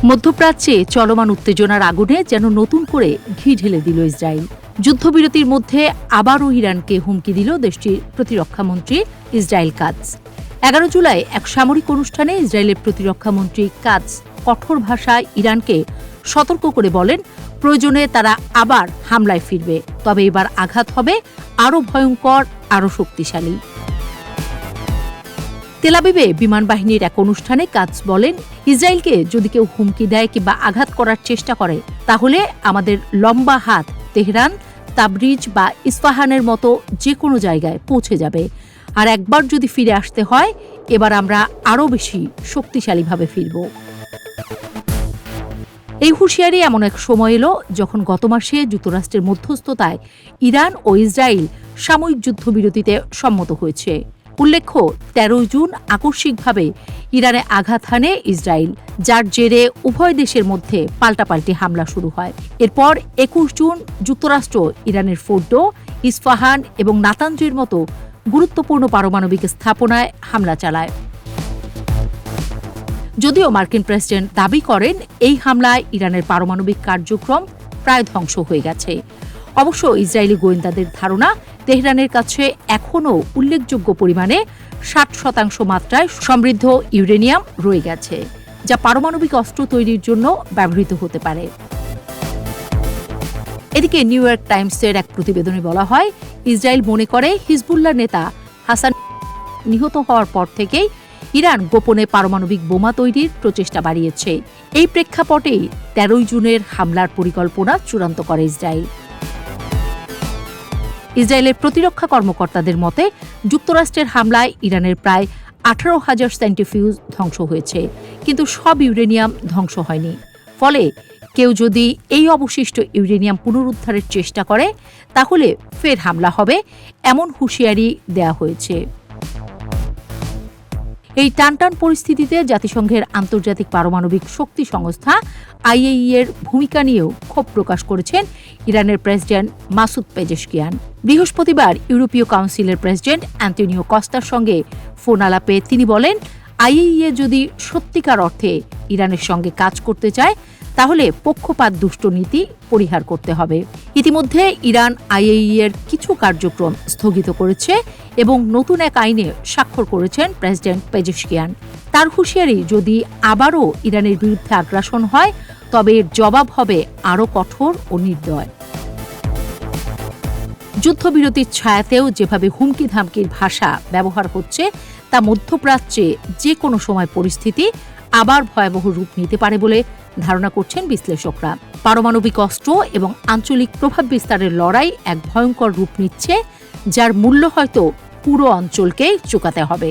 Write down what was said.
মধ্যপ্রাচ্যে চলমান উত্তেজনার আগুনে যেন নতুন করে ঘি ঢেলে দিল ইসরায়েল। যুদ্ধবিরতির মধ্যে আবারও ইরানকে হুমকি দিল দেশটির প্রতিরক্ষামন্ত্রী ইসরায়েল কাৎজ। 11 জুলাই এক সামরিক অনুষ্ঠানে ইসরায়েলের প্রতিরক্ষামন্ত্রী কাৎজ কঠোর ভাষায় ইরানকে সতর্ক করে বলেন, প্রয়োজনে তারা আবার হামলায় ফিরবে, তবে এবার আঘাত হবে আরও ভয়ঙ্কর, আরও শক্তিশালী। তেল আবিবে বিমান বাহিনীর এক অনুষ্ঠানে কাৎজ বলেন, ইসরায়েলকে যদি কেউ হুমকি দেয় কিংবা আঘাত করার চেষ্টা করে, তাহলে আমাদের লম্বা হাত তেহরান, তাবরিজ বা ইস্পাহানের মতো যে কোনো জায়গায় পৌঁছে যাবে। আর একবার যদি ফিরে আসতে হয়, এবার আমরা আরও বেশি শক্তিশালীভাবে ফিরব। এই হুঁশিয়ারি এমন এক সময় এলো যখন গত মাসে যুক্তরাষ্ট্রের মধ্যস্থতায় ইরান ও ইসরায়েল সাময়িক যুদ্ধবিরতিতে সম্মত হয়েছে। উল্লেখ্য, 13 জুন আকস্মিকভাবে ইরানে আঘাত হানে ইসরায়েল, যার জেরে উভয় দেশের মধ্যে পাল্টাপাল্টি হামলা শুরু হয়। এরপর 21 জুন যুক্তরাষ্ট্র ইরানের ফোর্ডো, ইস্পাহান এবং নাতানজের মতো গুরুত্বপূর্ণ পারমাণবিক স্থাপনায় হামলা চালায়। যদিও মার্কিন প্রেসিডেন্ট দাবি করেন এই হামলায় ইরানের পারমাণবিক কার্যক্রম প্রায় ধ্বংস হয়ে গেছে। অবশ্য ইসরায়েলি গোয়েন্দাদের ধারণা, তেহরানের কাছে এখনও উল্লেখযোগ্য পরিমাণে 60% মাত্রায় সমৃদ্ধ ইউরেনিয়াম রয়ে গেছে, যা পারমাণবিক অস্ত্র তৈরির জন্য ব্যবহৃত হতে পারে। এদিকে নিউ ইয়র্ক টাইমসের এক প্রতিবেদনে বলা হয়, ইসরায়েল মনে করে হিজবুল্লাহ নেতা হাসান নিহত হওয়ার পর থেকেই ইরান গোপনে পারমাণবিক বোমা তৈরির প্রচেষ্টা বাড়িয়েছে। এই প্রেক্ষাপটেই 13 জুনের হামলার পরিকল্পনা চূড়ান্ত করে ইসরায়েল। ইসরায়েলের প্রতিরক্ষা কর্মকর্তাদের মতে, যুক্তরাষ্ট্রের হামলায় ইরানের প্রায় 18,000 সেন্ট্রিফিউজ ধ্বংস হয়েছে, কিন্তু সব ইউরেনিয়াম ধ্বংস হয়নি। ফলে কেউ যদি এই অবশিষ্ট ইউরেনিয়াম পুনরুদ্ধারের চেষ্টা করে, তাহলে ফের হামলা হবে, এমন হুঁশিয়ারি দেয়া হয়েছে। এই টানটান পরিস্থিতিতে জাতিসংঘের আন্তর্জাতিক পারমাণবিক শক্তি সংস্থা IAEA এর ভূমিকা নিয়েও ক্ষোভ প্রকাশ করেছেন ইরানের প্রেসিডেন্ট মাসুদ পেজেশকিয়ান। বৃহস্পতিবার ইউরোপীয় কাউন্সিলের প্রেসিডেন্ট অ্যান্টোনিও কস্তার সঙ্গে ফোন আলাপে তিনি বলেন, IAEA যদি সত্যিকার অর্থে ইরানের সঙ্গে কাজ করতে চায়, তাহলে পক্ষপাত দুষ্ট নীতি পরিহার করতে হবে। ইতিমধ্যে ইরান IAEA এর কিছু কার্যক্রম স্থগিত করেছে এবং নতুন এক আইনে স্বাক্ষর করেছেন প্রেসিডেন্ট পেজেশকিয়ান। তার হুঁশিয়ারি, যদি আবারও ইরানের বিরুদ্ধে আগ্রাসন হয়, তবে এর জবাব হবে আরও কঠোর ও নির্দয়। যুদ্ধবিরতির ছায়াতেও যেভাবে হুমকি ধামকির ভাষা ব্যবহার হচ্ছে, তা মধ্যপ্রাচ্যে যে কোনো সময় পরিস্থিতি আবার ভয়াবহ রূপ নিতে পারে বলে ধারণা করছেন বিশ্লেষকরা। পারমাণবিক অস্ত্র এবং আঞ্চলিক প্রভাব বিস্তারের লড়াই এক ভয়ঙ্কর রূপ নিচ্ছে, যার মূল্য হয়তো পুরো অঞ্চলকেই চুকাতে হবে।